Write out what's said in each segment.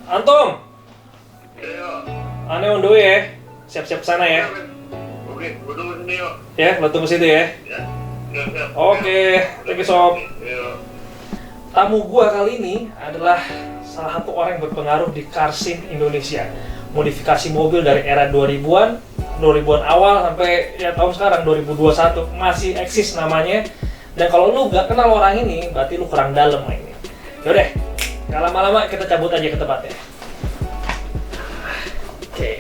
Antum, Iya. ane on the way ya. Siap-siap sana ya. Oke, gua tunggu sini yuk. Ya, lo tunggu situ ya. Ya. Siap. Oke, thank you sob. Iya. Tamu gua kali ini adalah salah satu orang yang berpengaruh di car scene Indonesia. Modifikasi mobil dari era 2000-an awal sampai ya tahun sekarang 2021 masih eksis namanya. Dan kalau lu gak kenal orang ini, berarti lu kurang dalam mainnya. Yaudah, gak lama-lama kita cabut aja ke tempatnya. Oke.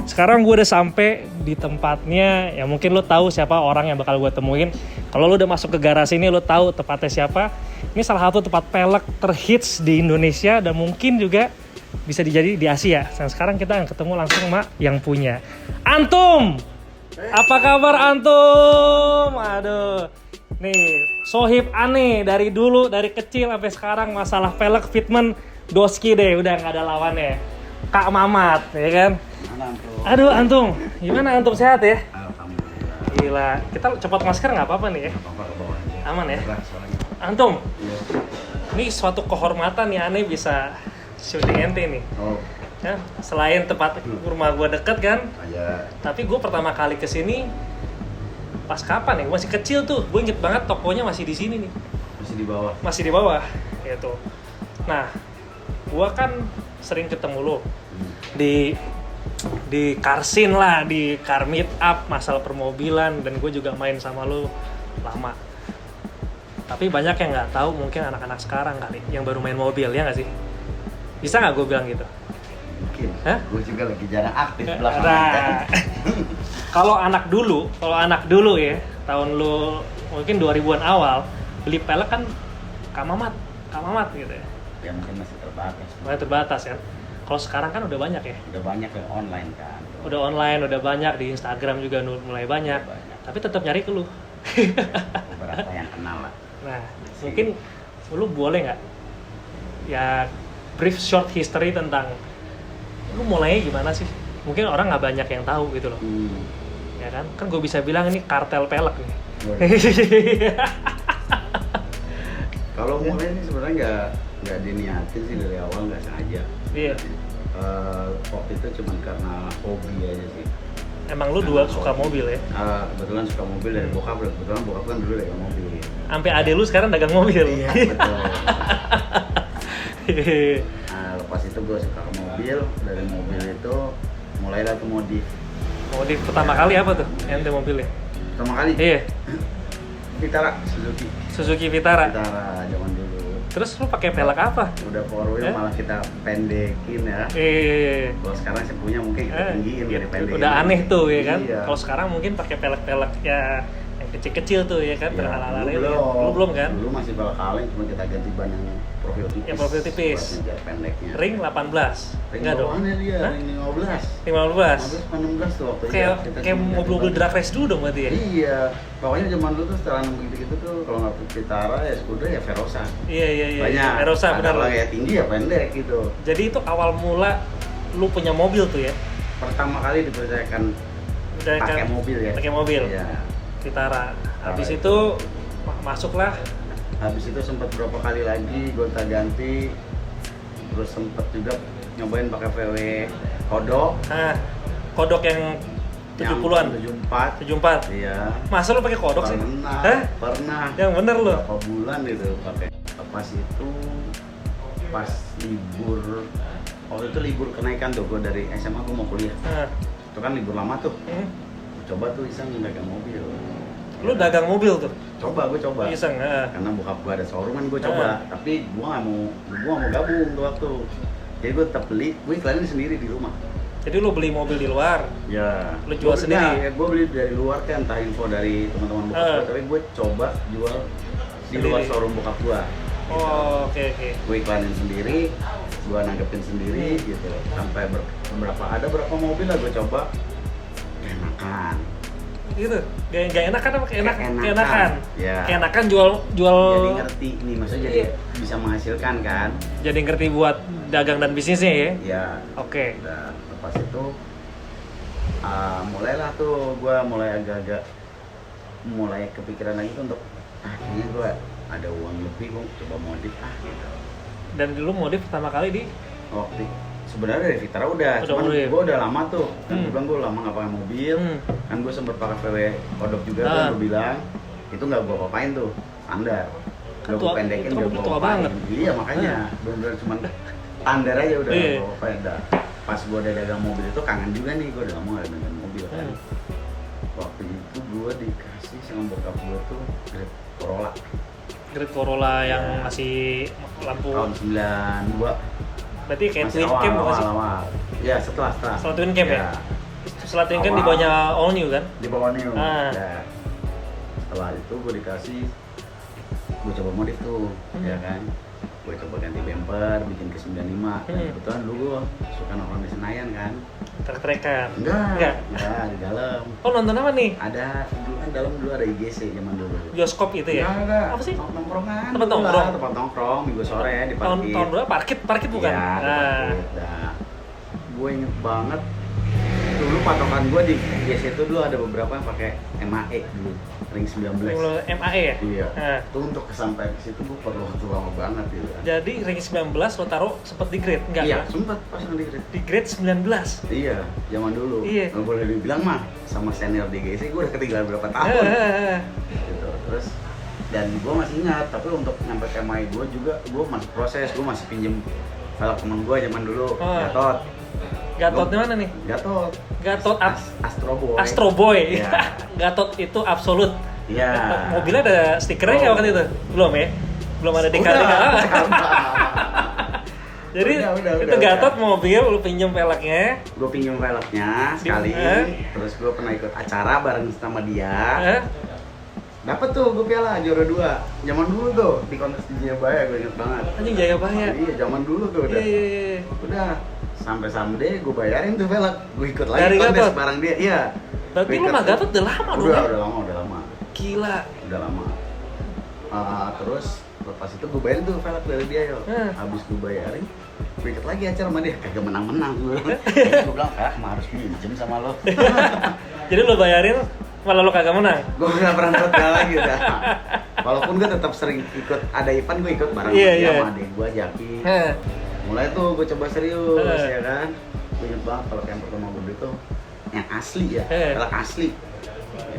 Sekarang gue udah sampai di tempatnya, ya mungkin lo tahu siapa orang yang bakal gue temuin. Kalau lo udah masuk ke garasi ini, lo tahu tempatnya siapa. Ini salah satu tempat pelek terhits di Indonesia dan mungkin juga bisa dijadi di Asia. Dan sekarang kita akan ketemu langsung sama yang punya. Antum! Apa kabar Antum? Aduh, nih sohib aneh dari dulu, dari kecil sampai sekarang masalah pelek fitment doski deh, udah nggak ada lawannya. Kak Mamat, ya kan? Aduh Antum, gimana Antum, sehat ya? Alhamdulillah. Gila, kita copot masker nggak apa-apa nih ya? Apa ke bawah aja. Aman ya? Berat soalnya. Antum, Iya. ini suatu kehormatan nih aneh bisa syuting ente nih. Oh, Ya, selain tempat rumah gue deket kan, aja. tapi gue pertama kali kesini pas kapan ya? Gue masih kecil tuh, gue inget banget tokonya masih di sini nih, Masih di bawah. masih di bawah, gitu. Nah, gue kan sering ketemu lo di car scene lah, di car meet up masalah permobilan, dan gue juga main sama lo lama. Tapi banyak yang nggak tahu, mungkin anak-anak sekarang kali yang baru main mobil, ya nggak sih? Bisa nggak gue bilang gitu? Mungkin. Hah? Gue juga lagi jarang aktif belakangan. Nah, kalau anak dulu ya, tahun lu mungkin 2000-an awal, beli pelek kan Kak Mamat gitu ya. Ya mungkin masih terbatas. Mulai terbatas kan. Kalau sekarang kan udah banyak ya. Udah banyak yang online kan. Udah online, udah banyak, di Instagram juga mulai banyak. Udah banyak. Tapi tetap nyari ke lu. Beberapa yang kenal lah. Nah, mungkin lu boleh nggak ya brief short history tentang lu mulainya gimana sih? Mungkin orang nggak banyak yang tahu gitu loh. Ya kan? Kan gue bisa bilang ini kartel pelek nih. Kalau mulai ini sebenarnya nggak diniatin sih dari awal, nggak sengaja. Iya. Waktu itu cuma karena hobi aja sih. Emang lu dua suka mobil ya? Kebetulan suka mobil dari bokap. Kebetulan bokap kan dulu dagang mobil. Sampai ade lu sekarang dagang mobil. Iya betul. Nah, lepas itu gue suka ke mobil. Dari mobil itu mulailah tuh modif. Modif pertama kali apa tuh? Ente mobilnya? Pertama kali Iya, Vitara, Suzuki Vitara. Vitara zaman dulu. Terus lu pakai pelek apa? Udah four wheel malah kita pendekin ya. Kalau sekarang saya punya mungkin kita tinggiin iya, jadi pendekin. udah aneh tuh ya kan? Iya. Kalau sekarang mungkin pakai pelek-pelek ya yang kecil-kecil tuh ya kan? Ya, Terala-ala dulu ya. Lu belum kan? Dulu masih bakal kaleng, cuma kita ganti ban yang profil tipis. Yang profil tipis. Buat ngejar pendeknya. Ring 18. Ring Enggak dong. bawaannya dia, Hah? ring 15. 15. 16 tuh waktu itu. Kayak Kita kayak cuma ganti mobil-mobil ban. drag race dulu dong berarti ya? Iya, pokoknya zaman dulu tuh setelah begitu-gitu tuh kalau nggak Vitara ya Skoda ya Verosa. Iya. Banyak. Erosa benar. Kalau ya tinggi ya pendek gitu. Jadi itu awal mula lu punya mobil tuh ya? Pertama kali dipercayakan Udah pakai mobil ya. Pakai mobil. Iya. Vitara. Habis Vitara itu masuklah. Habis itu sempat berapa kali lagi gonta-ganti. Terus sempat juga nyobain pakai VW Kodok. Nah, kodok yang 70-an. 74. 74. Iya. Masa lu pakai kodok sih? Pernah. Hah? Pernah. Yang bener lu. Berapa bulan itu pakai. Pas itu pas libur. Waktu itu libur kenaikan tuh, gue dari SMA gue mau kuliah. Nah. Itu kan libur lama tuh. Hmm. Coba tuh iseng dagang mobil. Lu dagang mobil tuh? Gue coba. Iseng, Karena bokap gue ada showroom kan gue coba. Tapi gue gak mau gabung tuh waktu. Jadi gue tetap beli, gue iklanin sendiri di rumah. Jadi lu beli mobil di luar? Ya. Lu jual sendiri? Ya, gue beli dari luar kan, entah info dari teman-teman bokap gue. Tapi gue coba jual di luar Sendiri? showroom bokap gue. Oh, oke. Gue iklanin sendiri, gue nanggepin sendiri gitu. Sampai berapa mobil lah gue coba. Enakan. Gitu? Gak enakan apa keenakan? Ya. Keenakan jual Jadi ngerti nih, maksudnya jadi Iya. bisa menghasilkan kan. Jadi ngerti buat dagang dan bisnisnya ya? Ya. Oke. Udah lepas itu mulailah tuh gue agak-agak mulai kepikiran lagi tuh untuk kayaknya gue ada uang lebih, gue coba modif gitu. Dan dulu modif pertama kali di? Waktu sebenarnya dari Vitara udah, cuman modif. gue udah lama tuh. Kan gue Hmm. bilang gue lama nggak pakai mobil. Kan gue sempet pakai VW kodok juga tuh, Ah. gue bilang itu nggak gue apain tuh, standar. Kan Gak gue tua- pendekin, itu gak kan gue tua apain. banget. Iya makanya, bener-bener cuman standar aja udah Iya. gak gue apain. Dah. Pas gue udah dagang mobil itu kangen juga nih, gue udah lama gak dagang mobil kan. Waktu itu gue dikasih sama bokap gue tuh Grand Corolla Grand Corolla yang Ya. masih lampu. tahun 92. Berarti kayak Masih twin cam bukan sih? awal. Ya setelah. Setelah twin cam ya? Setelah twin cam di Awal. bawahnya all new kan? Di bawah new. Ah. Ya. Setelah itu gue dikasih, gue coba modif tuh, ya kan. Gue coba ganti bumper, bikin ke 95. Dan kebetulan dulu gue suka nongkrong di Senayan kan. Trek-trekan? Enggak, di dalam. Oh, nonton apa nih? Ada dulu kan dalam dulu ada IGC zaman dulu. Bioskop itu ya? Enggak. Apa sih? Nongkrongan. Tempat dulu lah, nongkrong? Tempat nongkrong minggu sore di parkir. Tahun berapa? Parkit bukan? Iya, di Nah. parkir. Nah, gue inget banget dulu patokan gue di IGC itu dulu ada beberapa yang pakai MAE dulu, ring 19. Dulu MAE ya? Iya. Nah. Itu untuk kesampai ke situ gue perlu waktu lama banget gitu kan. Jadi ring 19 lo taruh sempet di grade? Enggak Iya, kan? sempet pasang di grade. Di grade 19? Iya, zaman dulu. Iya. Nggak boleh dibilang mah sama senior di IGC gue udah ketinggalan berapa tahun. Gitu. Terus dan gue masih ingat, tapi untuk nyampe ke MAE gue juga gue masih proses, gue masih pinjem velg temen gue zaman dulu, Gatot. Gatotnya mana nih? Gatot. Gatot Astro Boy. Astro Boy. Iya. Gatot itu absolut. Iya. Mobilnya ada stikernya nggak waktu itu? Belum ya? Belum ada Udah, dikali. sekarang. Jadi Udah, itu Gatot mobil, lu pinjem velgnya. Gue pinjem velgnya sekali, terus gue pernah ikut acara bareng sama dia. Dapat tuh gue piala juara 2. Zaman dulu tuh di kontes di Jayabaya, gue inget banget. Anjing Jayabaya. Iya, zaman dulu tuh udah. Iya. Udah sampai someday gue bayarin tuh velg. Gue ikut lagi Dari kontes Gatot? bareng dia. Iya. Berarti Gua lu ikut mah tuh. Gatot udah lama dong ya? Udah lama. Gila. Udah lama. Terus lepas itu gue bayarin tuh velg dari dia yo. Habis gue bayarin, gue ikut lagi acara sama dia. Kagak menang-menang gue. Gue bilang, mah harus minjem sama lo. Jadi lu bayarin malah lu kagak menang. Gue gak pernah ikut lagi udah. Walaupun gue tetap sering ikut, ada event gue ikut bareng Iya, sama dia iya. sama adik gue, Jaki. Mulai tuh gue coba serius ya kan. Gue inget banget kalau yang pertama gue beli tuh yang asli ya, velg asli.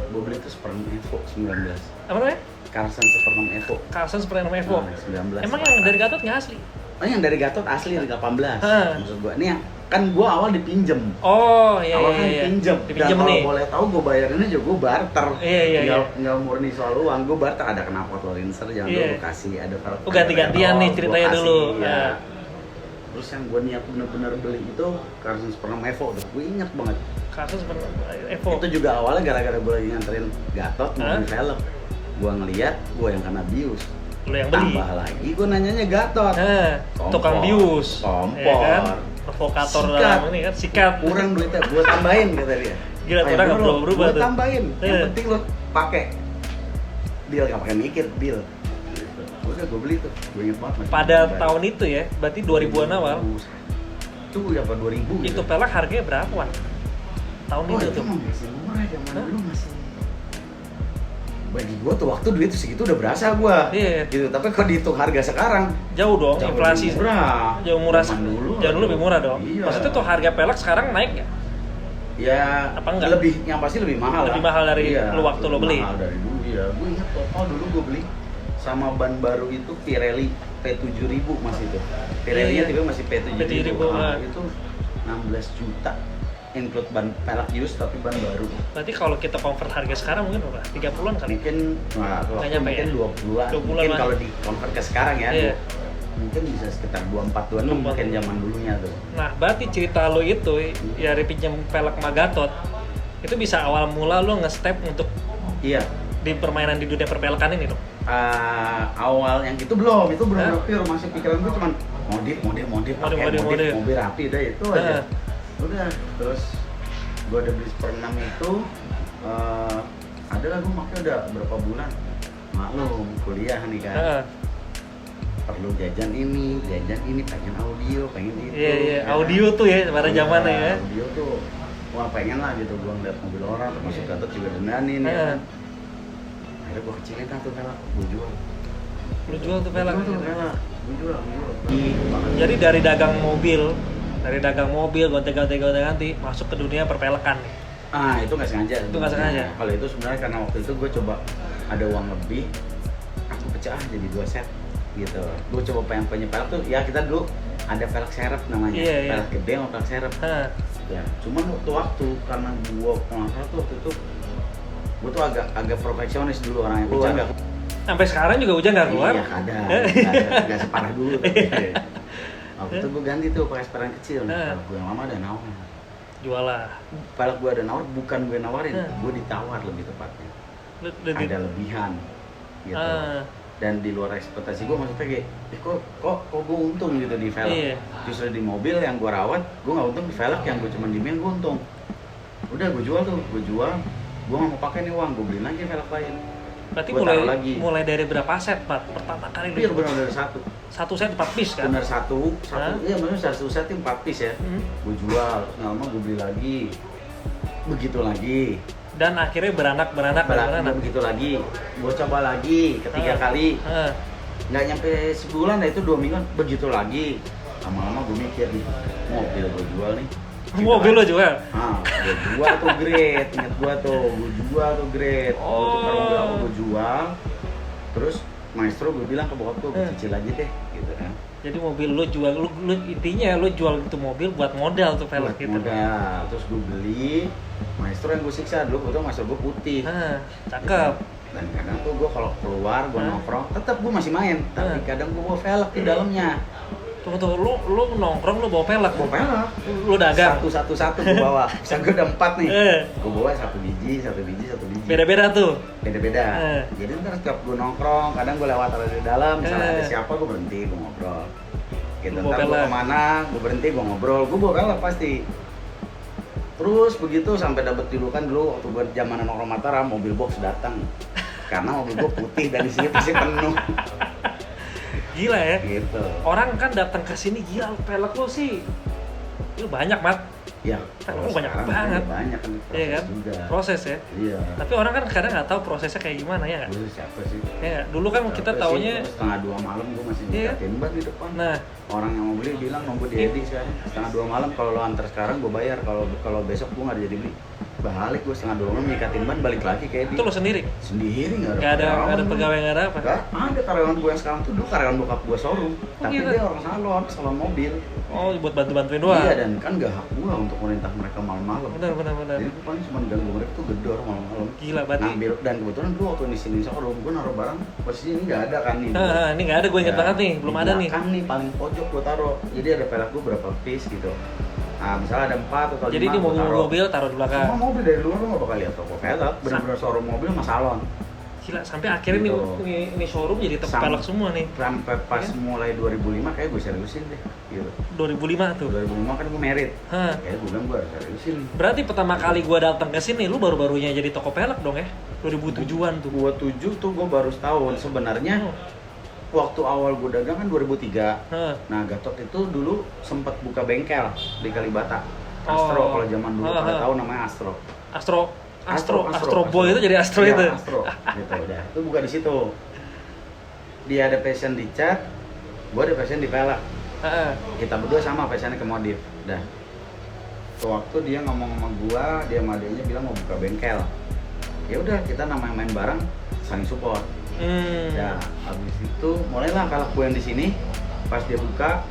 Gue beli tuh Super 6 Evo 19. Apa namanya? Carlson Super 6 Evo. Carlson Super 6 Evo. 19. Emang yang dari Gatot nggak asli? Oh yang dari Gatot asli yang 18. Maksud gue, ini yang kan gue awal dipinjem. Oh iya. Awal kan dipinjem. Dipinjem Dan nih. kalau boleh tahu gue bayarinnya juga gue barter. Iya. Nggak murni soal uang, gue barter. Ada knalpot Lancer jangan dulu kasih, ada velg. Oh ganti-gantian nih ceritanya dulu. Ya. Terus yang gue niat bener-bener beli itu Carlson Super 6 Evo, gue inget banget. Carlson Super Evo. Itu juga awalnya gara-gara gue lagi nganterin Gatot mau beli velg. Gue ngeliat, gue yang kena bius. Lu yang beli. Tambah lagi, gue nanyanya Gatot. Tukang bius. Kompor. Ya kan? Provokator dalam ini kan, sikat. Kurang duitnya, gue tambahin kata dia. Gila, orang nggak berubah tuh. Gue tambahin, yang penting lo pakai. Deal, gak pakai mikir, deal. Udah gue beli tuh, gue inget banget. Pada tahun itu ya, berarti 2000-an awal. Itu ya apa 2000 Itu pelak harganya berapa, Wan? Tahun itu tuh. Emang masih murah, zaman dulu masih. Bagi gue tuh waktu duit segitu udah berasa gue. Iya. Gitu, tapi kalau dihitung harga sekarang Jauh dong, jauh inflasi. lebih murah. Jauh murah. Zaman Jauh dulu lebih murah dong. Iya. Maksudnya tuh harga pelak sekarang naik ya? Ya Apa enggak? yang pasti lebih mahal. Lebih lah. mahal dari Iya, lu waktu lo lebih beli. Mahal dari dulu ya. Gue ingat total dulu gue beli sama ban baru itu Pirelli P7000 masih itu. Pirelli Iya, iya. tiba masih P7000. P7000, Itu 16 juta include ban pelek used tapi ban baru. Berarti kalau kita convert harga sekarang mungkin berapa? 30-an kali. Mungkin waktu nyampe mungkin ya? 20-an. 20-an Mungkin lah. kalau di convert ke sekarang ya. Iya. Mungkin bisa sekitar 24 26 mungkin zaman dulunya tuh. Nah, berarti cerita lo itu ya dari pinjam pelek sama Gatot itu bisa awal mula lo nge-step untuk Iya. di permainan di dunia perpelekan ini dong. Awal yang itu belum, itu belum Hah? pure, masih pikiran gue cuman modif, pakai Modif. mobil rapi deh itu aja. Hah. Udah, terus gue udah beli Super 6 itu, ada lah gue pakai udah berapa bulan. Maklum, kuliah nih kan. Heeh. Perlu jajan ini, pengen audio, pengen itu. Iya, ya kan? audio tuh ya pada zamannya ya. Audio tuh, wah pengen lah gitu, gue ngeliat mobil orang, termasuk Gatot juga dendanin ya kan. Akhirnya gue kecilin kan tuh pelak, gue jual. Lu jual tuh pelek. Gue jual. Jadi dari dagang mobil, gonta-ganti masuk ke dunia perpelekan nih. Itu nggak sengaja. Itu nggak sengaja? Kalau itu sebenarnya karena waktu itu gue coba ada uang lebih, aku pecah jadi 2 set gitu. Gue coba pengen punya pelek tuh, ya kita dulu ada pelek serep namanya, Iya, iya. pelek gede sama pelek serep. Heeh. Ya, cuman waktu karena gue pengaruh tuh waktu itu, gue tuh agak perfeksionis dulu orangnya. Wah. Pecah nggak? Sampai sekarang juga hujan nggak keluar. Iya, kadang nggak separah dulu. Waktu itu gue ganti tuh pakai separan kecil. Pelek gue yang lama ada nawar. Jual lah. Pelek gue ada nawar, bukan gue nawarin, gue ditawar lebih tepatnya. Ada lebihan gitu. Dan di luar ekspektasi gue, maksudnya kayak kok gue untung gitu di velg. Iya. Justru di mobil yang gue rawat gue nggak untung, di velg yang gue cuma diemin gue untung. Udah gue jual, gue nggak mau pakai nih uang, gue beliin lagi velg lain. Berarti Gua taruh lagi. mulai dari berapa set, Pak? Pertama kali Iya, benar dari satu set 4 piece kan? benar satu Hah? iya, maksudnya satu set 4 piece ya. Gue jual, terus nggak lama gue beli lagi, begitu lagi. Dan akhirnya beranak. Begitu lagi, gue coba lagi ketiga kali, nggak nyampe sebulan, itu 2 minggu, begitu lagi. Lama-lama gue mikir nih, mobil gue jual nih. Mobil lo jual? Gue jual tuh Great, inget gue jual tuh Great. Gue tukar mobil aku, gue jual. Terus maestro gue bilang ke bokap gue cicil aja deh, gitu kan. Jadi mobil lo jual, lu intinya lo jual itu mobil buat modal tuh velg gitu. Modal, terus gue beli. Maestro yang gue siksa dulu, foto maestro gue putih. Cakep. Dan kadang tuh gue kalau keluar, gue nongkrong, tetap gue masih main. Tapi kadang gue bawa velg di dalamnya. Tuh, lu nongkrong lu bawa pelek. Bawa velg. Lu dagang. Satu gue bawa. Misalnya gue udah 4 nih. Gue bawa satu biji. Beda-beda tuh. Beda-beda. Jadi ntar setiap gue nongkrong, kadang gue lewat di dalam, misalnya ada siapa gue berhenti, gue ngobrol. Gitu, ntar gue kemana, gue berhenti, gue ngobrol, gue bawa velg pasti. Terus begitu sampai dapet julukan dulu waktu gue zamanan nongkrong Mataram, mobil box datang. Karena mobil gue putih dan isinya pasti penuh. Gila ya. Gitu. Orang kan datang ke sini gila, pelek lu sih. Lu banyak, Mat. Ya, Pelek lu banyak banget. Banyak kan, Iya kan? juga. Proses ya. Iya. Tapi orang kan kadang nggak tahu prosesnya kayak gimana ya nggak? Lu siapa sih? Ya, dulu kan kita Siapa taunya sih? Setengah 2 malam gue masih Iya. nikatin ban di depan. Nah, Orang yang mau beli bilang nunggu di Edi sekarang setengah 2 malam, kalau lo antar sekarang gue bayar, kalau besok gue nggak jadi beli. Balik gue setengah 2 malam nikatin ban, balik lagi ke Edi. itu lo sendiri. Sendiri Nggak ada pegawai, nggak ada apa. Nggak ada, karyawan gue yang sekarang tuh dulu karyawan bokap gue showroom, tapi gitu? dia orang salon mobil. Oh, buat bantu-bantuin doang. Iya, dan kan gak hak gue untuk merintah mereka malam-malam. Benar. Jadi gue paling cuma ganggu mereka tuh gedor malam-malam. Gila berarti. Ngambil, dan kebetulan dulu waktu di sini showroom gue naruh barang, posisi ini nggak ada kan nih. Ini nggak ada, gue inget banget nih, belum ada nih. Kan nih paling pojok gue taruh. Jadi ada pelek gue berapa piece gitu. Nah, misalnya ada 4 atau 5. Jadi di mobil taruh di belakang. Semua mobil dari luar lo nggak bakal lihat toko pelek. Benar-benar showroom mobil sama salon. Gila, sampai akhirnya Gitu. nih showroom jadi tempat pelek semua nih. Sampai pas mulai 2005 kayak gue seriusin deh. Gitu. 2005 tuh. 2005 kan gue merit. Hah. Kayak gue bilang gue harus seriusin. Berarti pertama kali gue datang ke sini, lu baru-barunya jadi toko pelek dong ya? 2007-an tuh. 2007 tuh gue baru setahun. Sebenarnya waktu awal gue dagang kan 2003. Nah, Gatot itu dulu sempat buka bengkel di Kalibata. Astro, kalau zaman dulu pada tahu namanya Astro. Astro Boy itu jadi Astro Iya, itu. Astro. Gitu udah. Itu buka di situ. Dia ada passion di cat, gue ada passion di pelek. Kita berdua sama passionnya ke modif. Dah. waktu dia ngomong sama gua, dia sama adeknya bilang mau buka bengkel. Ya udah, kita namanya main bareng, saling support. Ya, habis itu mulailah kalau gue yang di sini. Pas dia buka,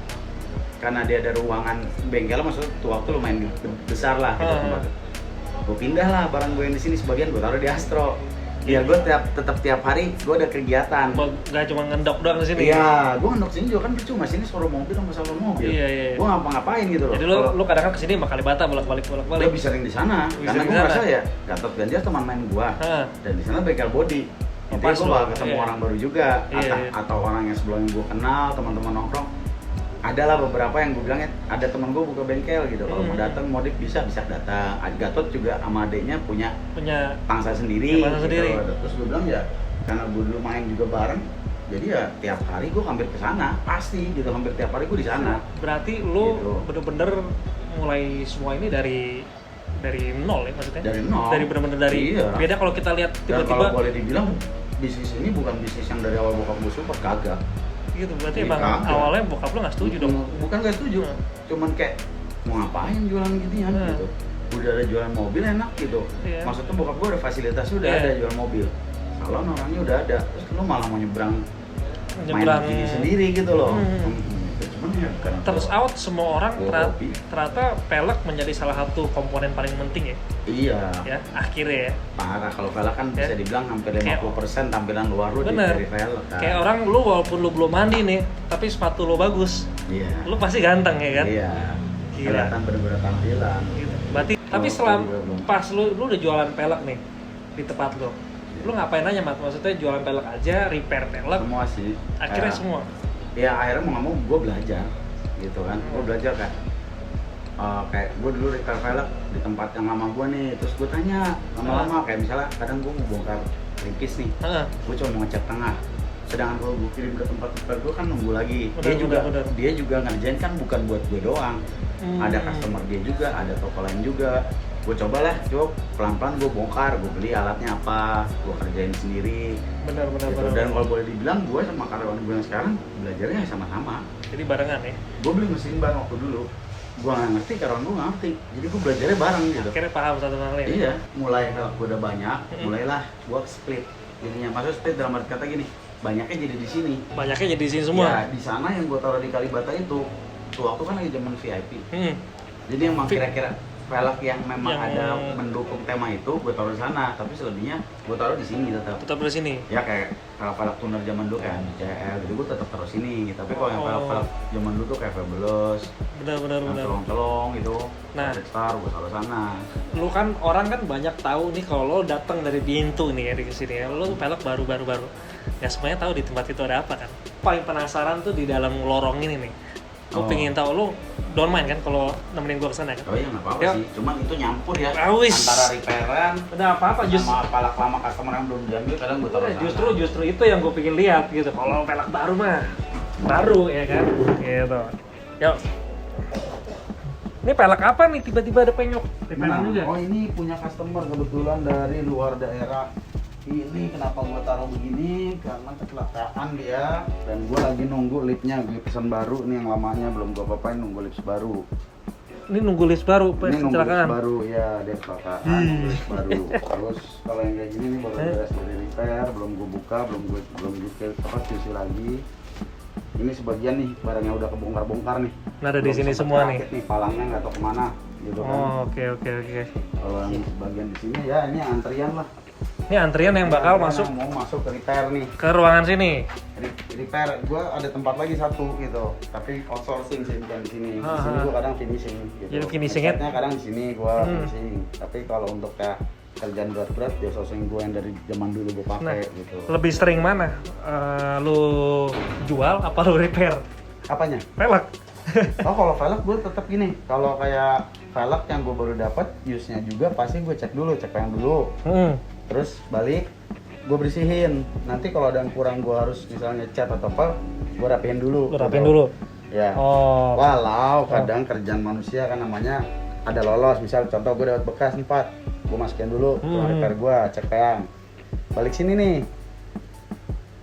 karena dia ada ruangan bengkel, maksudnya tuh waktu lumayan besar lah gitu tempatnya. Gue pindah lah barang gue yang di sini, sebagian gue taruh di Astro. Biar gue tetap tiap hari gue ada kegiatan. Gak cuma ngendok doang di sini. Iya, gue ngendok sini juga kan percuma, sini suruh mobil sama salon mobil. Iya. Gue ngapa-ngapain gitu loh. Jadi lu kadang-kadang kesini sama Kalibata bolak-balik. Gue bisa sering di sana, karena gue merasa ya Gatot Ganjar teman main gue, dan di sana bengkel body. Intinya gue bakal ketemu orang baru juga, atau orang yang sebelumnya gue kenal, teman-teman nongkrong. Adalah beberapa yang gue bilangnya, ada teman gue buka bengkel gitu. Kalau mau datang modif bisa datang. Gatot juga sama adeknya punya pangsa sendiri. Gitu. Terus gue bilang ya, karena gue dulu main juga bareng, jadi ya tiap hari gue hampir ke sana, pasti gitu, hampir tiap hari gue di sana. Berarti lu gitu. bener-bener mulai semua ini dari nol ya maksudnya? Dari nol. Dari bener-bener dari. Iya. Beda kalau kita lihat Dan tiba-tiba. kalau boleh dibilang bisnis ini bukan bisnis yang dari awal bokap gue support, kagak. Gitu, berarti Iya, emang kagak. awalnya bokap lu nggak setuju dong? Bukan gak setuju, cuman kayak mau ngapain jualan ginian gitu. Udah ada jualan mobil enak gitu. Iya. Maksudnya bokap gue ada fasilitasnya, udah ada jual mobil. Salon orangnya udah ada, terus lu malah mau nyebrang main begini sendiri gitu loh. Cuman ya karena Turns out semua orang hobi. ternyata pelek menjadi salah satu komponen paling penting ya. Iya. Ya, akhirnya ya. Parah, kalau velg kan bisa dibilang hampir 50% tampilan luar lu Bener. dari velg kan. Kayak orang lu walaupun lu belum mandi nih, tapi sepatu lu bagus. Iya. Lu pasti ganteng ya kan? Iya. Gila. Kelihatan bener-bener tampilan. Gitu. Berarti tapi pas lu udah jualan pelek nih di tempat lu. Lu ngapain aja, Mat? Maksudnya jualan pelek aja, repair pelek. Semua sih. Akhirnya semua. Ya akhirnya mau nggak mau gue belajar gitu kan. Gue belajar kayak gue dulu repair velg di tempat yang lama gue nih, terus gue tanya lama-lama kayak misalnya kadang gue mau bongkar ripis nih, gue cuma mau ngecat tengah, sedangkan kalau gue kirim ke tempat repair gue kan nunggu lagi. Dia juga ngerjain kan bukan buat gue doang, ada customer dia juga, ada toko lain juga. Gue coba pelan-pelan gue bongkar, gue beli alatnya apa, gue kerjain sendiri. Benar. Dan kalau boleh dibilang gue sama karyawan gue yang sekarang belajarnya sama-sama. Jadi barengan ya. Gue beli mesin ban waktu dulu, gue nggak ngerti, karyawan gue nggak ngerti, jadi gue belajarnya bareng gitu. Akhirnya paham satu sama lain. Iya, mulai kalau gue udah banyak, mulailah gue split. Jadinya maksud split dalam arti kata gini, banyaknya jadi di sini. Banyaknya jadi di sini semua. Ya, di sana yang gue taruh di Kalibata itu, tuh waktu kan lagi zaman VIP. Jadi emang kira-kira velg yang memang ada mendukung tema itu gue taruh di sana, tapi selebihnya gue taruh di sini tetap di sini ya. Kayak kalau velg tuner zaman dulu kayak CL gitu gue tetap taruh sini, tapi kalau yang velg zaman dulu tuh kayak Fabulous, benar colong gitu, nah Star gue taruh sana. Lu kan orang kan banyak tahu nih kalau lo datang dari pintu nih ya di sini ya, lo velg baru nggak semuanya tahu di tempat itu ada apa kan. Paling penasaran tuh di dalam lorong ini nih. Gue pengen tahu, lo don't mind kan kalau nemenin gue kesana kan? Oh iya nggak apa-apa sih, cuman itu nyampur ya antara repairan udah apa-apa sama palak lama customer yang belum diambil, kadang gue taruh sana. Justru itu yang gue pengen lihat gitu. Kalau pelek baru mah baru ya kan, gitu. Yuk, ini pelek apa nih tiba-tiba ada penyok? Oh ini punya customer kebetulan dari luar daerah. Ini kenapa gue taruh begini, karena kecelakaan dia, dan gue lagi nunggu lipnya, gue pesan baru nih, yang lamanya belum gue apa-apain, nunggu lips baru. Ini nunggu list baru, ini nunggu kecelakaan? lips baru, ya dia kecelakaan, lips baru. Terus kalau yang kayak gini nih baru beres dari repair, belum gue buka, belum gue cuci lagi. Ini sebagian nih barang yang udah kebongkar-bongkar nih. Nah ada di sini semua nih. Palangnya nggak tahu kemana, gitu kan. Oh oke. Kalau yang sebagian di sini ya ini antrian lah. Ini antrian yang bakal masuk mau masuk ke repair nih, ke ruangan sini. Repair gue ada tempat lagi satu gitu, tapi outsourcing sih, bukan di sini. Di sini gue kadang finishing gitu. Jadi finishingnya kadang di sini gue finishing, tapi kalau untuk kayak kerjaan berat dia outsourcing gue yang dari zaman dulu gue pakai gitu. Lebih sering mana lu jual apa lu repair? Apanya? Pelek. Oh kalau velg gue tetap gini, kalau kayak velg yang gue baru dapat use-nya juga pasti gue cek yang dulu. Terus balik, gue bersihin. Nanti kalau ada yang kurang gue harus misalnya cat atau apa, gue rapihin dulu. Ya. Walau kadang kerjaan manusia kan namanya ada lolos. Misal contoh gue dapat bekas 4, gue masukin dulu ke repair gue, cek peang. Balik sini nih.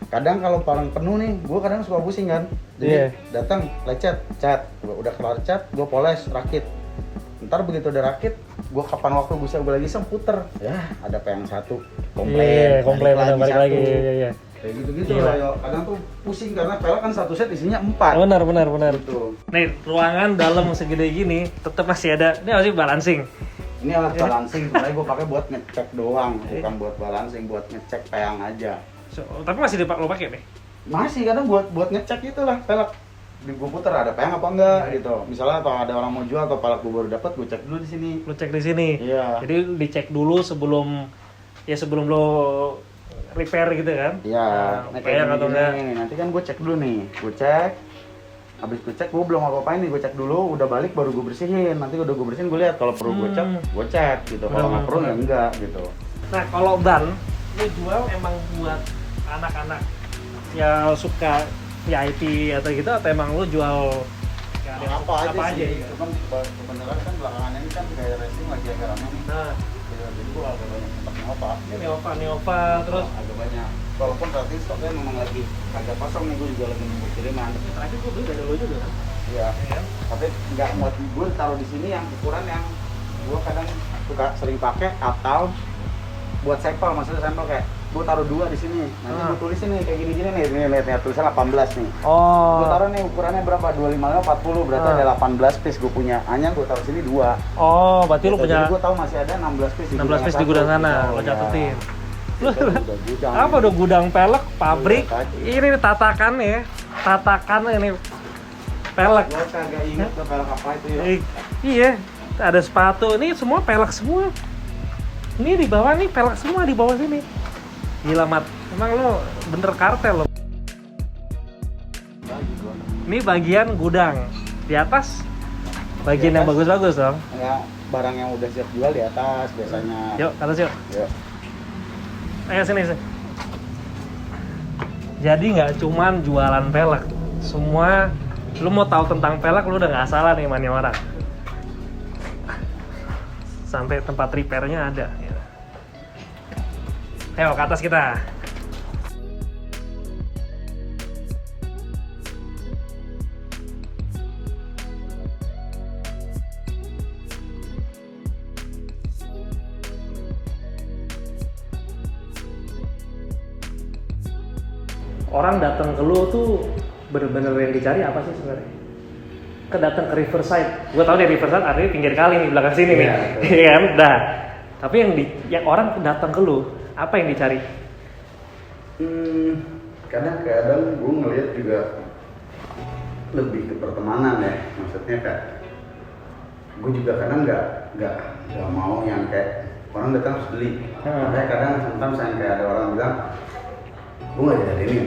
Kadang kalau palang penuh nih, gue kadang suka pusing kan. Jadi datang lecet, cat. Udah kelar cat, gue poles, rakit. Ntar begitu udah rakit, gue kapan waktu bisa gue lagi puter. Ya, ada yang satu Iya, komplain balik lagi. satu. Iya. Kayak gitu-gitu Gila. lah, yo. Kadang tuh pusing karena pelek kan satu set isinya 4. Benar. Gitu. Nih, ruangan dalam segede gini tetap masih ada. Ini masih balancing. Ini alat balancing, sebenarnya gue pakai buat ngecek doang, bukan buat balancing, buat ngecek peyang aja. Tapi masih lo pakai nih. Masih kadang buat ngecek itulah pelek. Gue puter ada peyang apa enggak gitu. Misalnya atau ada orang mau jual atau pelek gue baru dapat, gue cek dulu di sini. Lo cek di sini. Iya. Jadi dicek dulu sebelum lo repair gitu kan? Iya. Nah, peyang atau enggak? Nih, nanti kan gue cek dulu nih, gue cek. Habis gue cek, gue belum apa-apain nih, gue cek dulu, udah balik baru gue bersihin. Nanti udah gue bersihin, gue lihat kalau perlu gue cek gitu. Kalau nggak perlu ya enggak gitu. Nah, kalau ban lo jual emang buat anak-anak yang suka VIP atau gitu, atau emang lo jual ya, apa aja sih? gitu? Itu kan kebenaran kan belakangan ini kan kayak racing lagi agak rame nih. Nah, Jadi gue agak banyak tempat Neopa. Neopa terus Agak banyak. Walaupun saat ini stoknya memang lagi agak kosong nih, gue juga lagi nunggu kiriman. terakhir gue beli dari lo juga kan? Iya. Iya. Tapi nggak muat gue taruh di sini yang ukuran yang gue kadang suka sering pakai atau buat sampel, maksudnya sampel kayak gue taruh 2 di sini. Nanti gue tulis ini kayak gini-gini nih, ini lihat ya tulisannya 18 nih. Oh. Gue taruh nih ukurannya berapa? 25 40 berarti ada 18 piece gue punya. Hanya gue taruh sini 2. Oh, berarti lo punya Gue tahu masih ada 16 piece di 16 piece di gudang sana, lo ya. catetin. Lu Gudang. apa udah gudang pelek, pabrik, Iya, ini tatakannya ini pelek. Gue kagak inget tuh pelek apa itu ya. Iya, ada sepatu, ini semua pelek semua. Ini di bawah nih pelek semua di bawah sini. Gila Mat, emang lo bener kartel lo. Ini bagian gudang, di atas bagian yang bagus-bagus dong. Ya, barang yang udah siap jual di atas biasanya. Yuk, ke atas yuk. Yuk. Ayo sini. Jadi nggak cuman jualan pelek, semua lu mau tahu tentang pelek lu udah nggak salah nih mani orang. Sampai tempat repairnya ada. Ayo ke atas kita. Orang datang ke lu tuh bener-bener yang dicari apa sih sebenarnya? Datang ke Riverside, gue tau deh Riverside artinya pinggir kali nih belakang sini nih, iya kan? Dah. Tapi yang orang datang ke lu, apa yang dicari? Kadang-kadang gue ngeliat juga lebih ke pertemanan ya, maksudnya kayak gue juga kadang nggak mau yang kayak orang datang harus beli. Makanya kadang sometimes yang kayak ada orang bilang gue nggak diladenin.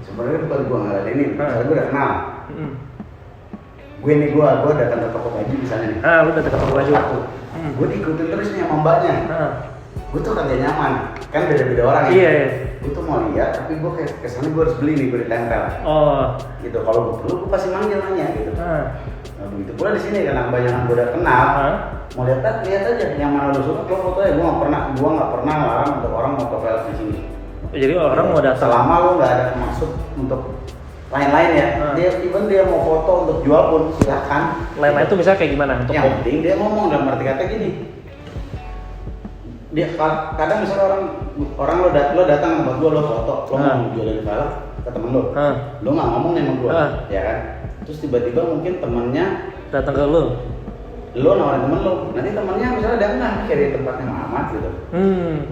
Sebenarnya bukan gue nggak ladenin, misalnya gue udah kenal. Gue datang ke toko baju misalnya nih. Lu datang ke toko baju. Gue diikutin terus nih sama mbaknya. Gue tuh kagak nyaman, kan beda-beda orang ya. Iya. Gue tuh mau lihat, tapi gue kayak kesana gue harus beli nih, gue ditempel. Oh. Gitu, kalau gue perlu gue pasti manggil nanya gitu. Nah, begitu pula di sini karena kebanyakan gue udah kenal. Mau lihat aja yang mana lu suka, lo fotonya. Gue nggak pernah larang untuk orang foto pelek di sini. Jadi orang mau datang. Selama lo nggak ada maksud untuk lain-lain ya. Dia mau foto untuk jual pun silakan. Lain-lain itu misalnya kayak gimana? Untuk yang penting dia ngomong dalam arti kata gini. Dia kadang misalnya orang lo datang sama gua, lo foto, lo mau jualin pelek ke temen lo. Lo nggak ngomong nih sama gua, ya kan? Terus tiba-tiba mungkin temennya datang ke lo nawarin temen lo, nanti temennya misalnya ada nggak kayak di tempatnya Mamat gitu.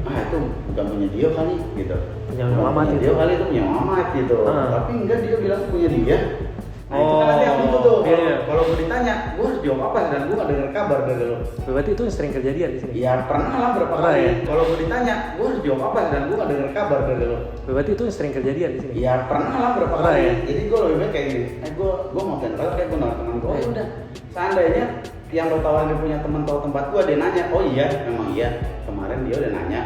Itu bukan punya dia kali gitu. Punya Mamat itu. Dia kali itu punya Mamat gitu. Tapi enggak, dia bilang punya dia. Nah, itu kan ada yang gitu tuh. Kalau gue ditanya, gue harus jawab apa? Dan gue nggak dengar kabar dari lo. Berarti itu sering kejadian di sini. Ya pernah lah berapa kali. Ya? Kalau gue ditanya, gue harus jawab apa? Dan gue nggak dengar kabar dari lo. Berarti itu sering kejadian di sini. Ya pernah lah berapa kali. Ya? Jadi gue lebih baik kayak gini. Gue mau tempel kayak gue nanya teman gue. Oh udah. Seandainya yang lo tawarin dia punya teman tahu tempat gue, dia nanya, oh iya, memang iya. Kemarin dia udah nanya.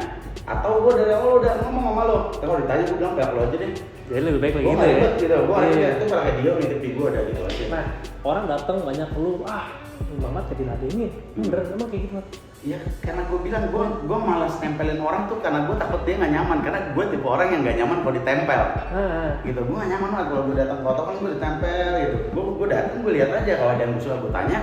Atau gue dari awal udah ngomong sama lo. Kalau ditanya gue bilang kayak lo aja deh. Jadi lebih baik lagi gitu ya. Gitu. Gue itu kalau kayak dia nitip di gue ada gitu aja. Nah, orang datang banyak keluh, Mamat jadi ladenin. Bener emang kayak gitu. Iya, karena gue bilang gue malas tempelin orang tuh karena gue takut dia nggak nyaman. Karena gue tipe orang yang nggak nyaman kalau ditempel. Gitu, gue nggak nyaman lah kalau gue datang foto kan gue ditempel gitu. Gue datang gue lihat aja kalau ada yang usul gue tanya.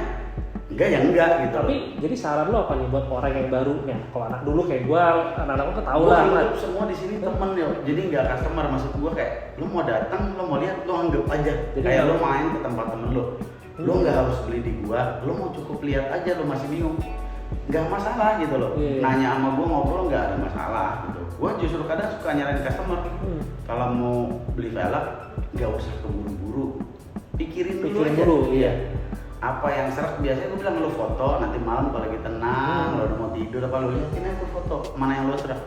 enggak ya enggak gitu. Tapi jadi saran lo apa nih buat orang yang baru nih? Kalau anak dulu kayak gue, anak-anak gue tau Gua lah. anggap semua di sini temen ya, jadi nggak customer. Maksud gua kayak lu mau datang, lu mau lihat, lu anggap aja. Jadi Kayak kalau- lu main ke tempat temen lu, lu nggak harus beli di gua, lu mau cukup lihat aja, lu masih bingung, nggak masalah gitu loh. Iya. Nanya sama gua, ngobrol nggak ada masalah gitu. Gua justru kadang suka nyaranin customer, kalau mau beli velg nggak usah keburu-buru, pikirin Pikirin aja. dulu, iya. Apa yang seret, biasanya gue bilang lu foto, nanti malam kalau lagi tenang, lu udah mau tidur apa lu liatin aja tuh foto, mana yang lu seret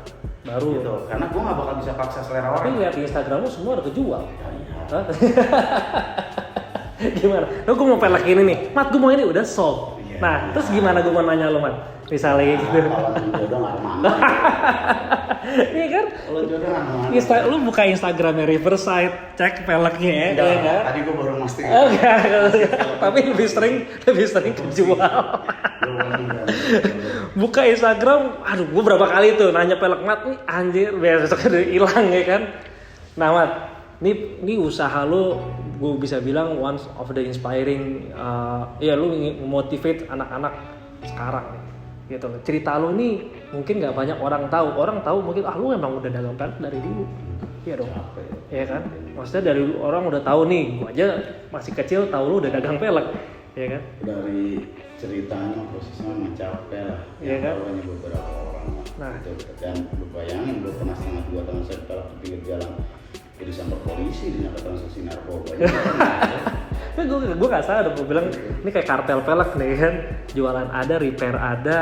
Baru. gitu. Karena gue nggak bakal bisa paksa selera Tapi orang. lihat di Instagram lo semua udah kejual. Ya, iya. Hah? Gimana? Lo gue mau pelek ini nih, Mat gue mau ini udah sold. Iya. Nah, terus gimana gue mau nanya lo, Mat? Misalnya kayak gitu. Kalau jodoh nggak kemana. Iya kan? Kalau jodoh nggak kemana. Lu buka Instagramnya Riverside, cek peleknya ya. Enggak, iya kan? tadi gue baru mastiin. Oh, enggak. Tapi lebih sering kejual. Buka Instagram, aduh gue berapa kali tuh nanya pelek Mat nih anjir besoknya udah hilang ya kan. Nah Mat, ini usaha lu gue bisa bilang one of the inspiring, ya lu motivate anak-anak sekarang nih gitu loh. Cerita lu ini mungkin nggak banyak orang tahu mungkin lu emang udah dagang pelek dari dulu. Iya dong. Iya kan? Maksudnya dari dulu orang udah tahu nih, gua aja masih kecil tahu lu udah dagang pelek. Iya kan? Dari ceritanya prosesnya mencapai lah. Iya kan? Hanya beberapa orang lah. Nah. Gitu. Dan lu bayangin gue pernah setengah 2 tahun saya kalau di pinggir jalan jadi sampai polisi dinyatakan transaksi narkoba. Tapi gue gak salah dong, gue bilang ini kayak kartel pelek nih kan, jualan ada, repair ada,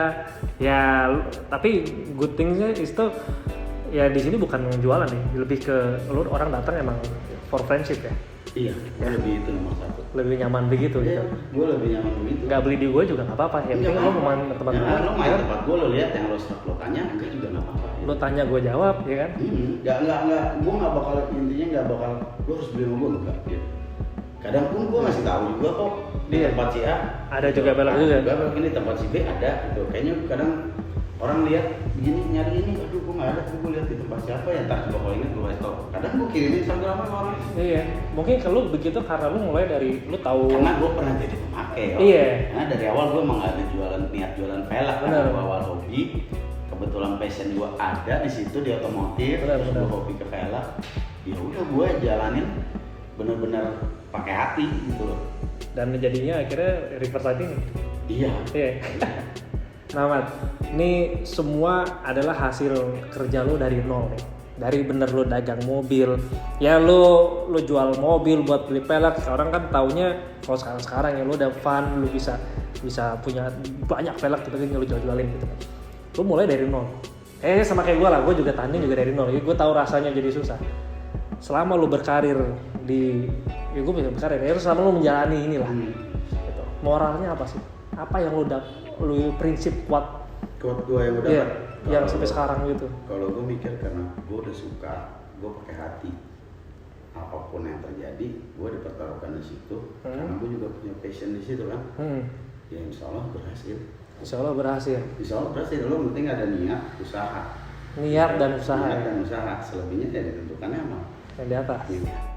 ya tapi good things-nya itu ya di sini bukan jualan nih, lebih ke lu orang datang emang for friendship ya, Iya, gue lebih itu nomor satu. lebih nyaman begitu Iya, gitu. gue lebih nyaman begitu. Nggak beli di gue juga nggak apa-apa, yang penting lu main ke tempat gue. Lu main tempat gue, lu lihat yang lo tanya, enggak juga nggak apa-apa. Lu tanya gue jawab, ya kan? Nggak, gue nggak bakal, intinya nggak bakal, gue harus beli sama gue enggak. Gitu. Kadang pun gue masih tahu juga kok di Iya. tempat si A Ada juga pelek juga. Pelek ini tempat si B ada gitu. Kayaknya kadang orang lihat begini nyari ini, aduh gue nggak ada, gue lihat di tempat siapa ya, ntar coba kalau ingat gue kasih tau. Kadang gue kirimin Instagram sama orang. Iya, mungkin kalau begitu karena lu mulai dari lu tahu. Karena gue pernah jadi pemakai. Iya. Karena dari awal gue emang gak ada niat jualan velg, Benar. karena gue awal hobi. Kebetulan passion gue ada di situ di otomotif, Benar, terus benar. gue hobi ke velg. Ya udah gue jalanin bener-bener pakai hati gitu loh. Dan jadinya akhirnya Riverside ini. Iya. Iya. Nah Mat, ini semua adalah hasil kerja lu dari nol nih. Dari bener lu dagang mobil, ya lu jual mobil buat beli pelek. Orang kan taunya kalau sekarang ya lu udah fun, lu bisa punya banyak pelek tiba-tiba lu jualin gitu. Lu mulai dari nol. Sama kayak gue lah, gue juga tanding juga dari nol. Jadi gue tahu rasanya jadi susah. Selama lu berkarir ya gue bisa berkarir. Ya selama lu menjalani inilah. Gitu. Moralnya apa sih? Apa yang lu prinsip kuat? Kuat gue yang udah. Iya, yang sampai sekarang gitu. Kalau gue mikir karena gue udah suka, gue pakai hati. Apapun yang terjadi, gue dipertaruhkan di situ. Karena gue juga punya passion di situ kan. Ya insya Allah berhasil. Insya Allah berhasil. Insya Allah berhasil. Lo penting ada niat, usaha. Niat dan usaha. Niat dan usaha. Selebihnya ya ditentukannya sama Yang di atas. niat.